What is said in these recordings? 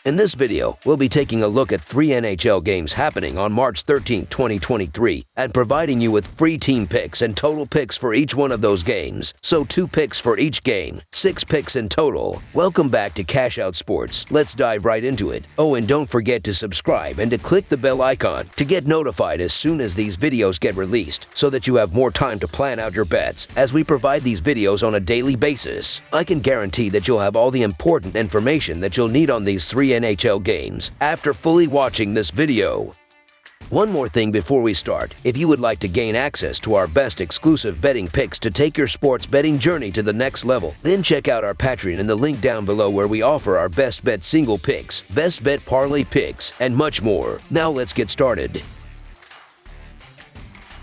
In this video, we'll be taking a look at 3 NHL games happening on March 13, 2023, and providing you with free team picks and total picks for each one of those games. So 2 picks for each game, 6 picks in total. Welcome back to Cash Out Sports. Let's dive right into it. Oh, and don't forget to subscribe and to click the bell icon to get notified as soon as these videos get released, so that you have more time to plan out your bets as we provide these videos on a daily basis. I can guarantee that you'll have all the important information that you'll need on these 3 NHL games after fully watching this video. One more thing before we start. If you would like to gain access to our best exclusive betting picks to take your sports betting journey to the next level, then check out our Patreon in the link down below, where we offer our best bet single picks, best bet parlay picks, and much more. Now let's get started.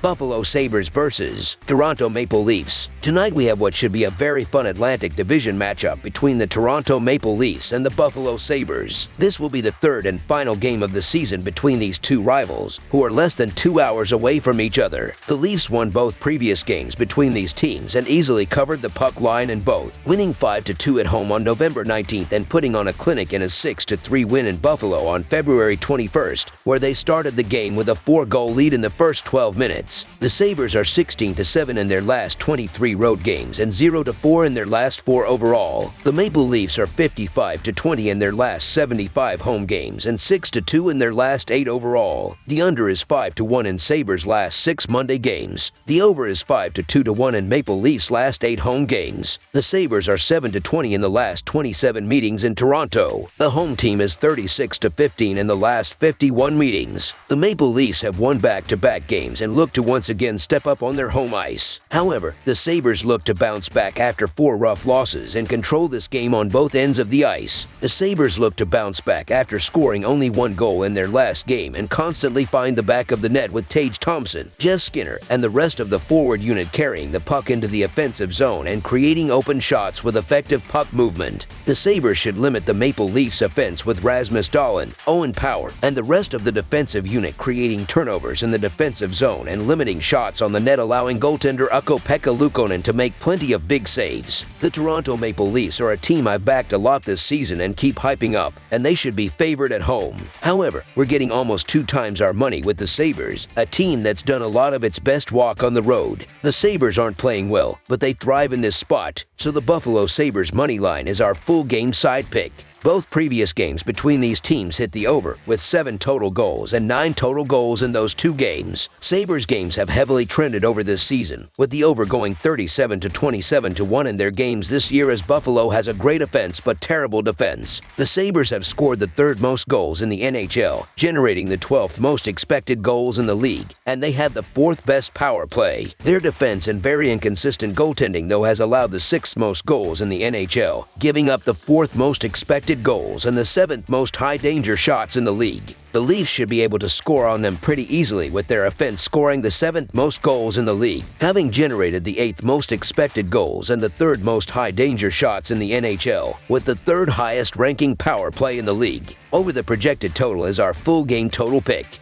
Buffalo Sabres versus Toronto Maple Leafs. Tonight we have what should be a very fun Atlantic Division matchup between the Toronto Maple Leafs and the Buffalo Sabres. This will be the third and final game of the season between these two rivals, who are less than 2 hours away from each other. The Leafs won both previous games between these teams and easily covered the puck line in both, winning 5-2 at home on November 19th and putting on a clinic in a 6-3 win in Buffalo on February 21st, where they started the game with a 4-goal lead in the first 12 minutes. The Sabres are 16-7 in their last 23 road games and 0-4 in their last 4 overall. The Maple Leafs are 55-20 in their last 75 home games and 6-2 in their last 8 overall. The under is 5-1 in Sabres' last 6 Monday games. The over is 5-2 in Maple Leafs' last 8 home games. The Sabres are 7-20 in the last 27 meetings in Toronto. The home team is 36-15 in the last 51 meetings. The Maple Leafs have won back-to-back games and look to once again step up on their home ice. However, the Sabres look to bounce back after 4 rough losses and control this game on both ends of the ice. The Sabres look to bounce back after scoring only 1 goal in their last game and constantly find the back of the net with Tage Thompson, Jeff Skinner, and the rest of the forward unit carrying the puck into the offensive zone and creating open shots with effective puck movement. The Sabres should limit the Maple Leafs offense with Rasmus Dahlin, Owen Power, and the rest of the defensive unit creating turnovers in the defensive zone and limiting shots on the net, allowing goaltender Ukko-Pekka Luukkonen to make plenty of big saves. The Toronto Maple Leafs are a team I've backed a lot this season and keep hyping up, and they should be favored at home. However, we're getting almost 2 times our money with the Sabres, a team that's done a lot of its best walk on the road. The Sabres aren't playing well, but they thrive in this spot, so the Buffalo Sabres money line is our full game side pick. Both previous games between these teams hit the over, with 7 total goals and 9 total goals in those 2 games. Sabres games have heavily trended over this season, with the over going 37-27-1 in their games this year, as Buffalo has a great offense but terrible defense. The Sabres have scored the 3rd most goals in the NHL, generating the 12th most expected goals in the league, and they have the 4th best power play. Their defense and very inconsistent goaltending, though, has allowed the 6th most goals in the NHL, giving up the 4th most expected goals and the 7th most high-danger shots in the league. The Leafs should be able to score on them pretty easily, with their offense scoring the 7th most goals in the league, having generated the 8th most expected goals and the 3rd most high-danger shots in the NHL, with the 3rd highest ranking power play in the league. Over the projected total is our full game total pick.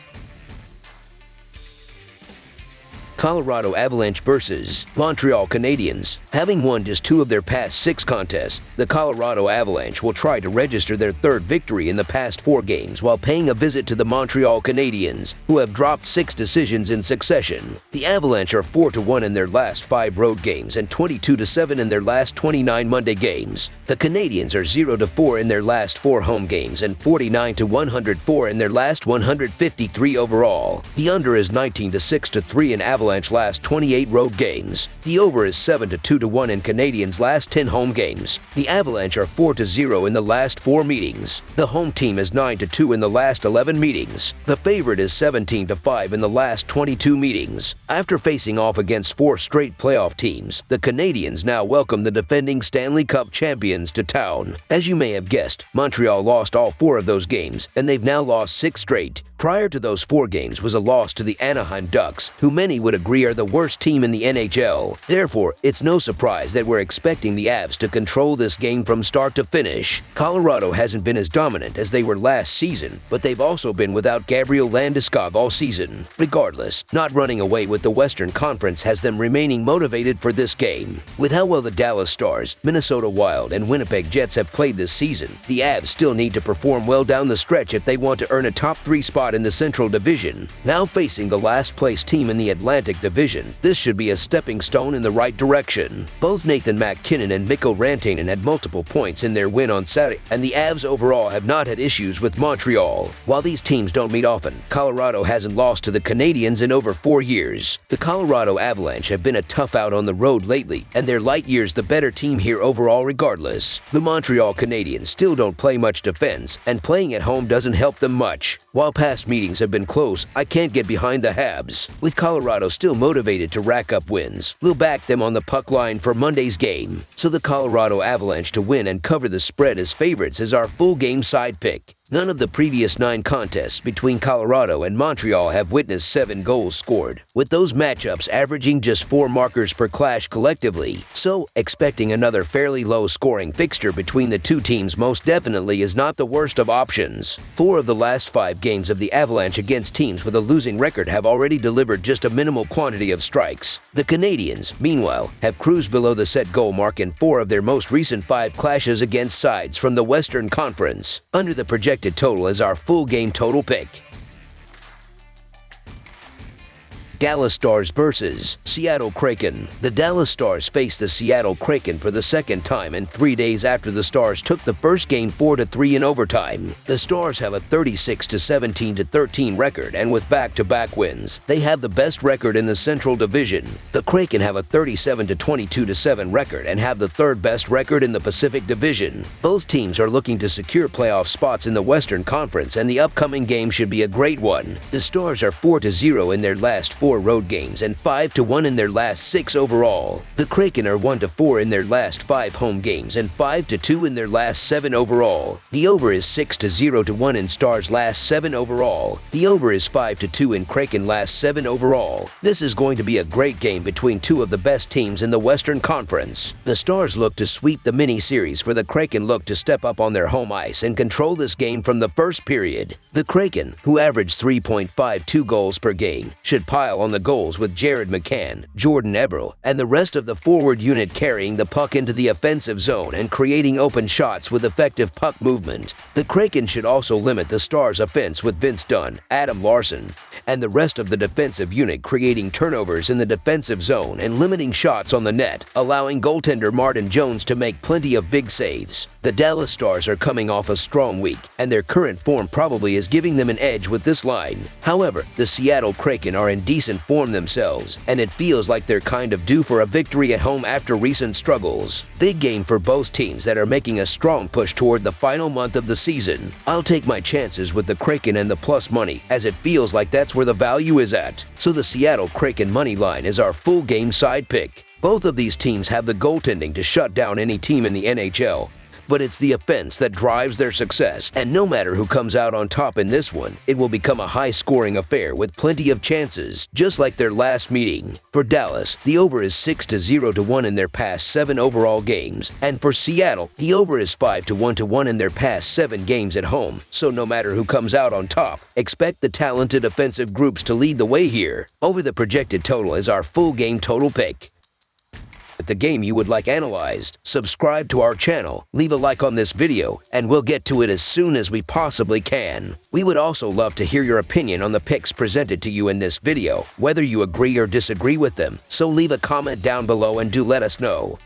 Colorado Avalanche versus Montreal Canadiens. Having won just 2 of their past 6 contests, the Colorado Avalanche will try to register their 3rd victory in the past 4 games while paying a visit to the Montreal Canadiens, who have dropped 6 decisions in succession. The Avalanche are 4-1 in their last 5 road games and 22-7 in their last 29 Monday games. The Canadiens are 0-4 in their last 4 home games and 49-104 in their last 153 overall. The under is 19-6-3 in Avalanche last 28 road games. The over is 7-2-1 in Canadiens' last 10 home games. The Avalanche are 4-0 in the last 4 meetings. The home team is 9-2 in the last 11 meetings. The favorite is 17-5 in the last 22 meetings. After facing off against 4 straight playoff teams, the Canadiens now welcome the defending Stanley Cup champions to town. As you may have guessed, Montreal lost all 4 of those games, and they've now lost 6 straight. Prior to those 4 games was a loss to the Anaheim Ducks, who many would agree are the worst team in the NHL. Therefore, it's no surprise that we're expecting the Avs to control this game from start to finish. Colorado hasn't been as dominant as they were last season, but they've also been without Gabriel Landeskog all season. Regardless, not running away with the Western Conference has them remaining motivated for this game. With how well the Dallas Stars, Minnesota Wild, and Winnipeg Jets have played this season, the Avs still need to perform well down the stretch if they want to earn a top 3 spot in the Central Division. Now facing the last-place team in the Atlantic Division, this should be a stepping stone in the right direction. Both Nathan MacKinnon and Mikko Rantanen had multiple points in their win on Saturday, and the Avs overall have not had issues with Montreal. While these teams don't meet often, Colorado hasn't lost to the Canadiens in over 4 years. The Colorado Avalanche have been a tough out on the road lately, and they're light years the better team here overall regardless. The Montreal Canadiens still don't play much defense, and playing at home doesn't help them much. While past meetings have been close, I can't get behind the Habs. With Colorado still motivated to rack up wins, we'll back them on the puck line for Monday's game. So the Colorado Avalanche to win and cover the spread as favorites is our full game side pick. None of the previous 9 contests between Colorado and Montreal have witnessed 7 goals scored, with those matchups averaging just 4 markers per clash collectively. So, expecting another fairly low-scoring fixture between the two teams most definitely is not the worst of options. 4 of the last 5 games of the Avalanche against teams with a losing record have already delivered just a minimal quantity of strikes. The Canadiens, meanwhile, have cruised below the set goal mark in 4 of their most recent 5 clashes against sides from the Western Conference. Under the projected total is our full game total pick. Dallas Stars versus Seattle Kraken. The Dallas Stars face the Seattle Kraken for the second time in 3 days after the Stars took the first game 4-3 in overtime. The Stars have a 36-17-13 record, and with back-to-back wins, they have the best record in the Central Division. The Kraken have a 37-22-7 record and have the 3rd best record in the Pacific Division. Both teams are looking to secure playoff spots in the Western Conference, and the upcoming game should be a great one. The Stars are 4-0 in their last 4 road games and 5-1 in their last 6 overall. The Kraken are 1-4 in their last 5 home games and 5-2 in their last 7 overall. The over is 6-0-1 in Stars' last 7 overall. The over is 5-2 in Kraken last 7 overall. This is going to be a great game between 2 of the best teams in the Western Conference. The Stars look to sweep the mini-series, for the Kraken look to step up on their home ice and control this game from the first period. The Kraken, who average 3.52 goals per game, should pile on the goals with Jared McCann, Jordan Eberle, and the rest of the forward unit carrying the puck into the offensive zone and creating open shots with effective puck movement. The Kraken should also limit the Stars' offense with Vince Dunn, Adam Larsson, and the rest of the defensive unit creating turnovers in the defensive zone and limiting shots on the net, allowing goaltender Martin Jones to make plenty of big saves. The Dallas Stars are coming off a strong week, and their current form probably is giving them an edge with this line. However, the Seattle Kraken are in decent form themselves, and it feels like they're kind of due for a victory at home after recent struggles. Big game for both teams that are making a strong push toward the final month of the season. I'll take my chances with the Kraken and the plus money, as it feels like that's where the value is at. So the Seattle Kraken money line is our full game side pick. Both of these teams have the goaltending to shut down any team in the NHL, but it's the offense that drives their success, and no matter who comes out on top in this one, it will become a high-scoring affair with plenty of chances, just like their last meeting. For Dallas, the over is 6-0-1 in their past 7 overall games, and for Seattle, the over is 5-1 in their past 7 games at home, so no matter who comes out on top, expect the talented offensive groups to lead the way here. Over the projected total is our full game total pick. The game you would like analyzed, subscribe to our channel, leave a like on this video, and we'll get to it as soon as we possibly can. We would also love to hear your opinion on the picks presented to you in this video, whether you agree or disagree with them, so leave a comment down below and do let us know.